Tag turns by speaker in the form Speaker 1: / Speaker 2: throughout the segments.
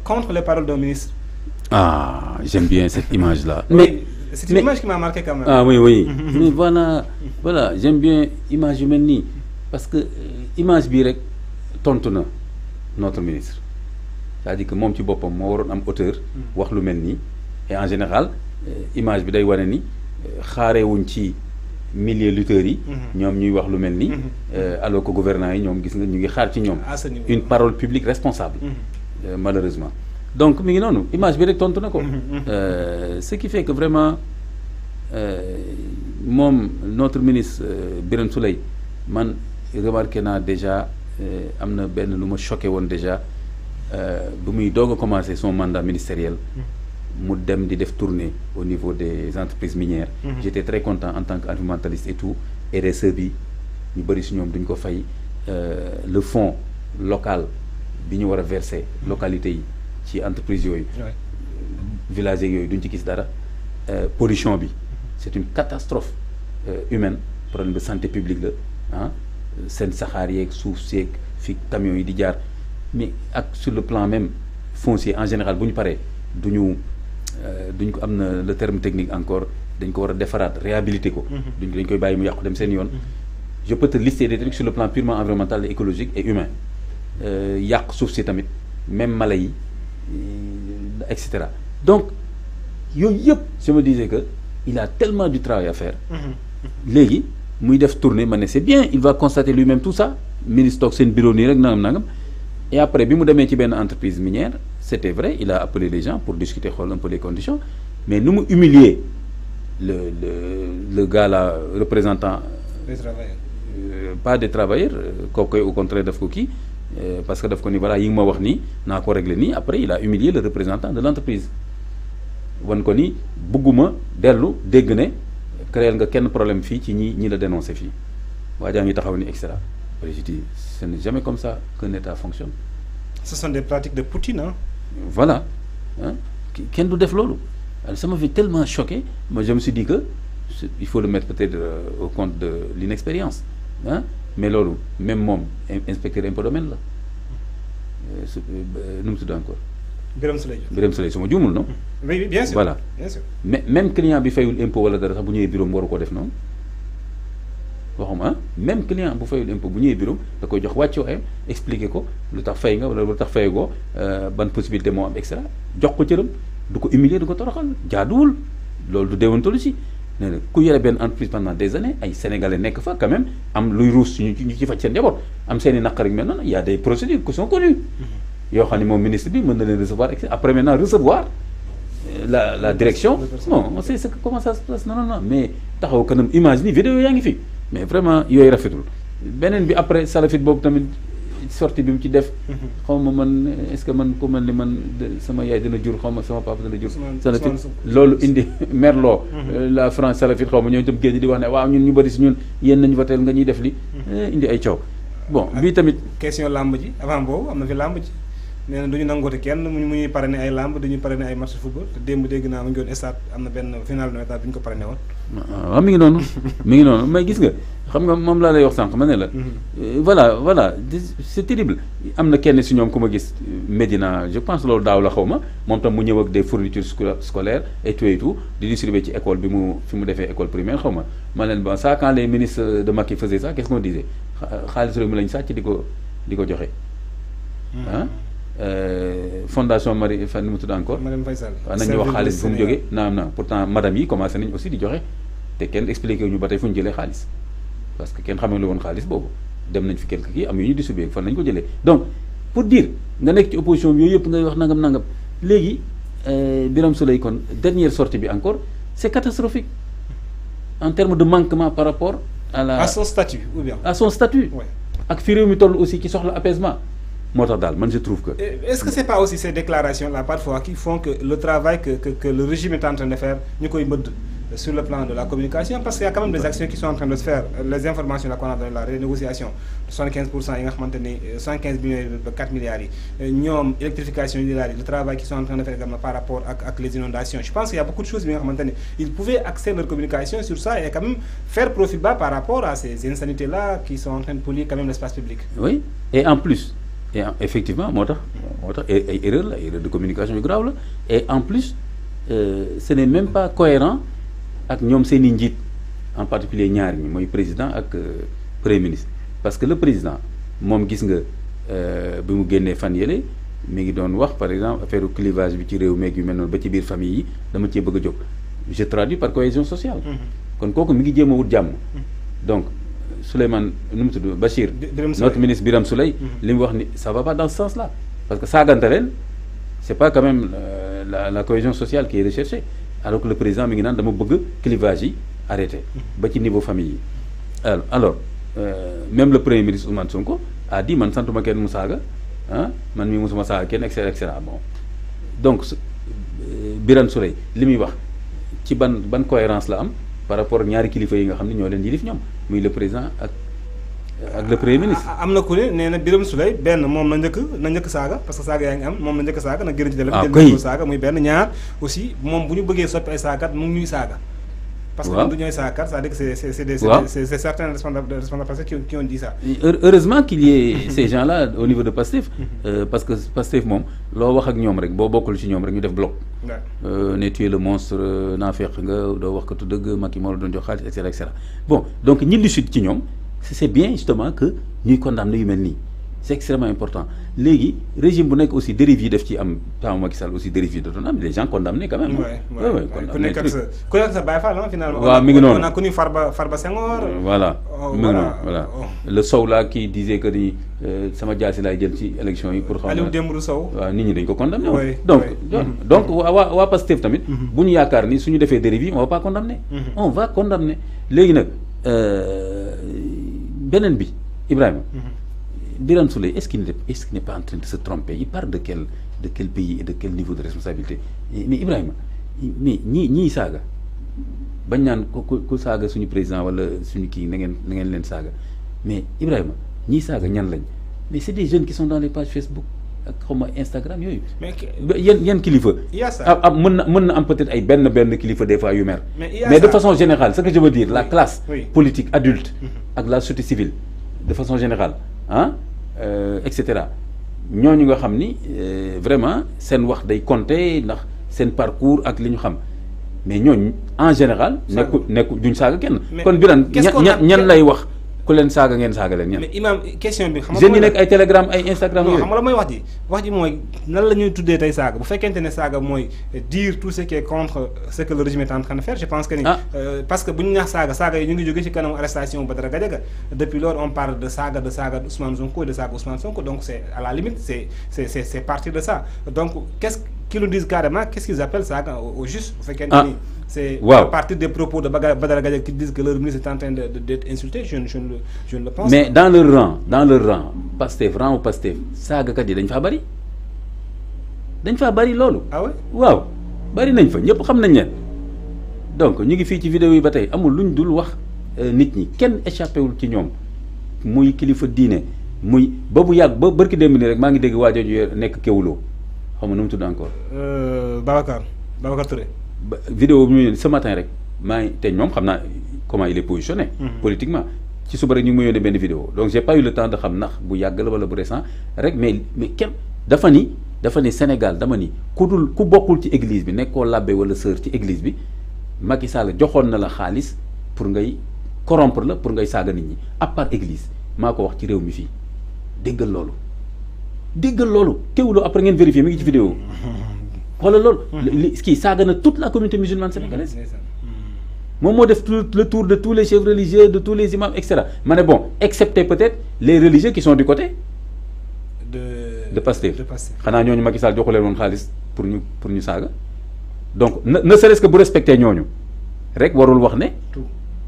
Speaker 1: contre les paroles d'un ministre.
Speaker 2: Ah, j'aime bien cette image-là.
Speaker 1: Mais c'est une image qui m'a marqué quand même.
Speaker 2: Ah oui, oui. Mais voilà, j'aime bien l'image humaine, parce que l'image bi tontu na notre ministre. C'est-à-dire que moom ci boppam moo waroon am auteur wax lu mel nii et en général image bi day wane ni xaarewuñ ci milliers lutteurs yi ñoom ñuy wax lu mel nii alors que gouvernants yi ñoom gis nga ñu ngi xaar ci ñoom une parole publique responsable malheureusement donc mi ngi noonu image bi rek tontu na ko ce qui fait que vraiment moom notre ministre Birame Souleye man remarqué naa déjà am na benn lu ma choqué woon déjà bu muy doog a commencé son mandat ministériel mu dem di def tournée au niveau des entreprises minières j'étais très content en tant qu'environnementaliste et tout RSE bi ñu bëri si ñoom duñ ko fay le fonds local bi ñu war a verser localité yi ci entreprise yooyu villages yooyu duñ ci gis dara pollution bi c'est une catastrophe humaine problème de santé publique la ah seen saxaar yeeg suuf seeg fi camions yi di jaar mais sur le plan même foncier en général bu ñu paree duñ ko am na le terme technique encore dañ ko war a defaraat réhabiliter ko dañ koy bàyyi mu yàqu dem seen yoon je peux te lister des trucs sur le plan purement environnemental et écologique et humain yàq suuf si tamit même mala yi et cetera donc yooyu yëpp je me disais que il a tellement du travail à faire léegi muy def tournée ma ne c'est bien il va constater lui-même tout ça ministre toog seen bureau nii rek nangam et après bi mu demee ci benn entreprise minière c'était vrai il a appelé les gens pour discuter xool un peu les conditions mais nu mu humilier le gars là représentant
Speaker 1: des travailleurs
Speaker 2: pas des travailleurs kooku au contraire daf ko kii parce que daf ko ni voilà yi nga ma wax nii naa ko régler nii après il a humilié le représentant de l'entreprise wan ko ni bëgguma dellu dégg ne créer nga kenn problème fii ci ñi la dénoncé fii waa jaa ngi taxaw ni et cetera je dis ce n'est jamais comme ça qu'un État fonctionne.
Speaker 1: Ce sont des pratiques de Poutine hein.
Speaker 2: Voilà kenn du def loolu ça m'a fait tellement choqué moi je me suis dit que il faut le mettre peut-être au compte de l'inexpérience hein mais loolu même moom inspecteur impôt domaine la nu mu tudd encore.
Speaker 1: Birame
Speaker 2: Souleye su ma juumul non.
Speaker 1: oui bien sûr
Speaker 2: voilà
Speaker 1: bien sûr.
Speaker 2: mais même client bi fayul impôt wala dara sax bu ñëwee bureau waru ko def noonu waxuma même client bu fayul impôt bu ñëwee bureau da koy jox wàccu ayam expliquer ko lu tax fay nga wala lu tax fayagoo ban possibilité moo am et cetera jox ko cëram du ko humilier du ko toroxal jaaduwul loolu du déontologie nee na ku yore benn entreprise pendant des années ay sénégalais nekk fa quand même am luy ruus ñu ci faj seen njaboot am seen i naqar yu mel noonu y a des procédures qui sont connues yoo xam ne moom ministre bi mën na leen recevoir après maintenant recevoir la direction bon on sait comment ça se passe non mais taxaw kanam image ni vidéo yaa ngi fi mais vraiment yooyu rafetul beneen bi après salafit boobu tamit sortie bi mu ci def xaw ma man est-ce que man ku mel ni man sama yaay dina jur xaw ma sama papa dina jur salafit loolu indi merloo la France salafit xaw ma ñoo jëm géej di wax ne waaw ñun ñu bëri si ñun yéen nañu voteel nga ñuy def li indi ay coow bon bii tamit
Speaker 1: question làmb ji avant boobu am na fi làmb ji nee na duñu nangoote kenn mu ñuy parrainé ay làmb dañuy parrainé ay match football te démb dégg naa mu ngi woon stade am na benn final de état bi ñu ko parrainé woon
Speaker 2: waaw mi ngi noonu mais gis nga xam nga moom laa lay wax sànq ma ne la voilà c'est terrible am na kenn si ñoom ku ma gis Médina je pense loolu daaw la xaw ma moom tam mu ñëw ak des fournitures scolaires et tout di distribuer ci école bi fi mu defee école primaire xaw ma leen bon ça quand les ministres de Macky faisaient ça qu'est-ce qu'on disait xaalis réew mi lañ sàcc di ko joxe ah fondation Marie fan ni mu tudd encore
Speaker 1: Madame Faye Sall
Speaker 2: waaw nañu wax xaalis fu mu jógee naam pourtant madame yi commencé nañ aussi di joxe te kenn expliqué ñu ba tey fu ñu jëlee xaalis parce que kenn xamee lu woon xaalis boobu dem nañ fi quelque kii am yu ñu distribué fan nañ ko jëlee donc pour dire nga nekk ci opposition bi yooyu yëpp ngay wax nangam léegi Birame Souleye kon dernière sortie bi encore c'est catastrophique en termes de manquement par rapport à
Speaker 1: son statut ou bien
Speaker 2: à son statut ak fi réew mi toll aussi ci soxla apaisement moo tax daal man je trouve que.
Speaker 1: Est-ce que c'est pas aussi ces déclarations là parfois qui font que le travail que le régime est en train de faire ñu koy mbëdd sur le plan de la communication parce qu'il y a quand même des actions qui sont en train de se faire les informations là qu'on a donné la renégociation 75% yi nga xamante ni 75 millions de 4 milliards yi ñoom électrification yi le travail qu'ils sont en train de faire également par rapport ak les inondations je pense qu'il y a beaucoup de choses bi nga xamante ni ils pouvaient axer leur communication sur ça et quand même faire profit bas par rapport à ces insanités là qui sont en train de polluer quand même l'espace public.
Speaker 2: Oui et en plus. Et effectivement moo tax moo tax ay erreur la erreur de communication yu grave la et en plus ce n'est même pas cohérent ak ñoom seen i njiit en particulier ñaar ñi mooy président ak premier ministre parce que le président moom gis nga bi mu génnee fan yële mi ngi doon wax par exemple affaire clivage bi ci réew meeg yu mel noonu ba ci biir famille yi dama cee bëgg a jóg je traduis par cohésion sociale kon kooku mi ngi jéem a wut jàmm donc Souleymane nu mu tudd Bachir notre ministre Birame Souleye li mu wax ni ça va pas dans ce sens là parce que saagante leen c'est pas quand même la cohésion sociale qui est recherchée alors que le président mi ngi naan dama bëgg clivage yi arrêté ba ci niveau famille yi alors même le premier ministre Ousmane Sonko a dit man santuma kenn mu saaga ah man mii musuma saaga kenn et cetera bon donc Birame Souleye li muy wax ci ban cohérence la am par rapport ak ñaari kilifa yi nga xam ne ñoo leen yilif ñoom muy le président ak le premier ministre.
Speaker 1: am na ku ne nee na Birame Souleye benn moom na njëkk saaga parce que saaga yaa ngi am moom na njëkk saaga na gën ci délai bi jël saaga muy benn ñaar aussi moom bu ñu bëggee soppi ay saagakat mu ngi ñuy saaga. parce que du ñooy saagakat c'est-à-dire que c'est certains responsables qui ont dit ça.
Speaker 2: Heureusement qu'il y ait ces gens-là au niveau de Pastef parce que Pastef moom loo wax ak ñoom rek boo bokkul ci ñoom rek ñu def bloc. ne tu es le monstre naa fekk nga doo wax katu dëgg Macky moo la doon jox xaalis et cetera bon donc ñi li sud ci ñoom c'est bien justement que ñuy condamner yu mel nii c'est extrêmement important léegi régime bu nekk aussi dérive yi def ci am temps Macky Sall aussi dérive yi da doon am les gens condamnés quand même.
Speaker 1: ku nekk ak sa Baye Fall finalement.
Speaker 2: waaw mi ngi noonu
Speaker 1: on a connu Farba Senghor.
Speaker 2: voilà mi ngi noonu voilà le Sow là qui disait que ni sama jaasi laay jël ci élection yi pour. xam
Speaker 1: Aliou Dembourou Sow.
Speaker 2: waaw nit ñi dañ ko condamné donc waa Pastef tamit. bu ñu yaakaar ni suñu defee dérive yi on va pas condamner. on va condamner léegi nag beneen bi Ibrahima. Birame Souleye est-ce qu'il n'est pas en train de se tromper il parle de quel pays et de quel niveau de responsabilité mais Ibrahima mais ñii saaga bañ naan ku saaga suñu président wala suñu kii na ngeen leen saaga mais Ibrahima ñii saaga ñan lañ mais c'est des jeunes qui sont dans les pages Facebook ak xaw ma Instagram yooyu. mais yan kilifa. mën na am peut-être ay benn kilifa des fois yu mer. mais de façon générale ce que je veux dire la classe politique adulte. ak la société civile de façon générale et cetera ñooñu nga xam ni vraiment seen wax day compter ndax seen parcours ak li ñu xam mais ñooñu en général. nekku duñ saaga kenn. kon Birame ñan lay wax ku leen saaga ngeen saaga leen ñan.
Speaker 1: mais Imam question bi. xam nga
Speaker 2: jeunes yi nekk ay Telegram ay Instagram yooyu.
Speaker 1: xam nga la mooy wax ji mooy nan la ñuy tuddee tey saaga bu fekkente ne saaga mooy dire tout ce qui est contre ce que le régime est en train de faire je pense que ni. parce que bu ñu ñaax saaga yi ñu ngi jóge ci kanamu arrestation Badara Gadiaga depuis lors on parle de saaga Ousmane Sonko et de saaga Ousmane Sonko donc c'est à la limite c'est partir de ça donc qu'est-ce qu'ils nous disent carrément qu'est-ce qu'ils appellent saaga au juste bu fekkente ni. C'est à partir des propos de Badara Gadiaga qui disent que leur ministre est en train d'être insulté je ne le pense
Speaker 2: mais pas. dans leur rang Pastef rang ou Pastef saagakat yi dañ faa bari loolu.
Speaker 1: ah ouais
Speaker 2: waaw bari nañ fa ñëpp xam nañ leen donc ñu ngi fii ci vidéo yi ba tey amul luñ dul wax nit ñi kenn échappé wul ci ñoom muy kilifa diine muy ba bu yàgg ba barki démb ni rek maa ngi dégg waa jooju nekk Kewulo xam nga nu mu tudd encore.
Speaker 1: Babacar Touré.
Speaker 2: vidéo bi ñu ce matin rek maa ngi te ñoom xam naa comment il est positionné. Politiquement ci suba rek ñu ngi ma yónnee benn vidéo donc j'ai pas eu le temps de xam ndax bu yàgg la wala bu récent rek mais kenn dafa ni Sénégal dama ni ku bokkul ci église bi nekkoo labbe wala sœur ci église bi Macky Sall joxoon na la xaalis pour ngay corrompre la pour ngay saaga nit ñi à part église maa ko wax ci réew mi fii déggal loolu Kewulo après ngeen vérifier mi ngi ci vidéo xoolal loolu kii saaga na toute la communauté musulmane sénégalaise moom moo def le tour de tous les chefs religieux de tous les imams et cetera ma ne bon excepté peut-être les religieux qui sont du côté de Pastef xanaa ñooñu Macky Sall joxu leen woon xaalis pour ñu saaga donc ne serait-ce que bu respecté ñooñu rek warul wax ne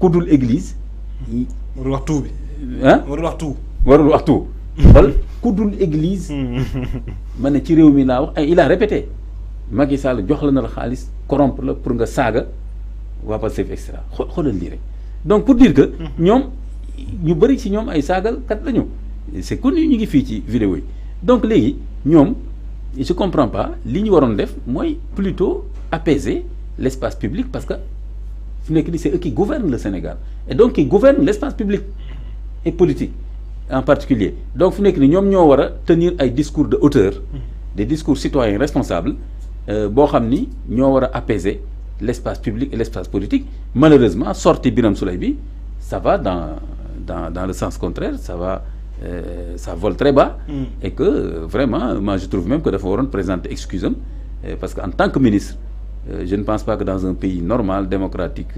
Speaker 2: ku dul église
Speaker 1: warul wax tout bi
Speaker 2: warul wax tout xool ku dul église ma ne ci réew mi laa wax il a répété Macky Sall jox la na la xaalis corrompre la pour nga saaga waa Pastef et cetera xoolal lii rek donc pour dire que ñoom ñu bëri ci ñoom ay saagal kat lañu c'est connu ñu ngi fii ci vidéo yi donc léegi ñoom je comprends pas li ñu waroon def mooy plutôt apaiser l'espace public parce que fu nekk ni c'est eux qui gouvernent le Sénégal et donc qui gouvernent l'espace public et politique en particulier donc fu nekk ni ñoom ñoo war a tenir ay discours de hauteur des discours citoyens responsables boo xam ni ñoo war a apaiser l'espace public et l'espace politique. Malheureusement sortie Birame Souleye bi ça va dans le sens contraire, ça vole très bas. Et que vraiment moi je trouve même que dafa waroon présenter excuse am parce que en tant que ministre je ne pense pas que dans un pays normal démocratique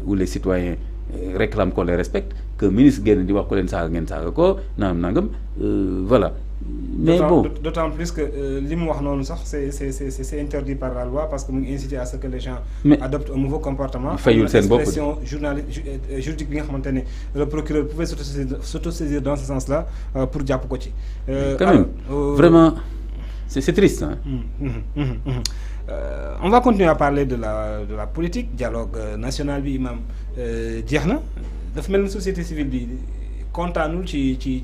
Speaker 2: où les citoyens réclament qu'on les respecte que ministre génn di wax ko leen saaga ngeen saaga ko nangam voilà. Mais bon,
Speaker 1: d'autant plus que li mu wax noonu sax c'est interdit par la loi parce que mu ngi incité à ce que les gens adoptent un nouveau comportement.
Speaker 2: fayul seen bopp
Speaker 1: expression juridique bi nga xamante ne le procureur pouvait s'autosaisir dans ce sens-là pour jàpp ko ci.
Speaker 2: quand même vraiment c'est triste hein.
Speaker 1: On va continuer à parler de la politique dialogue national bi imam jeex na dafa mel ni société civile bi kontaanul ci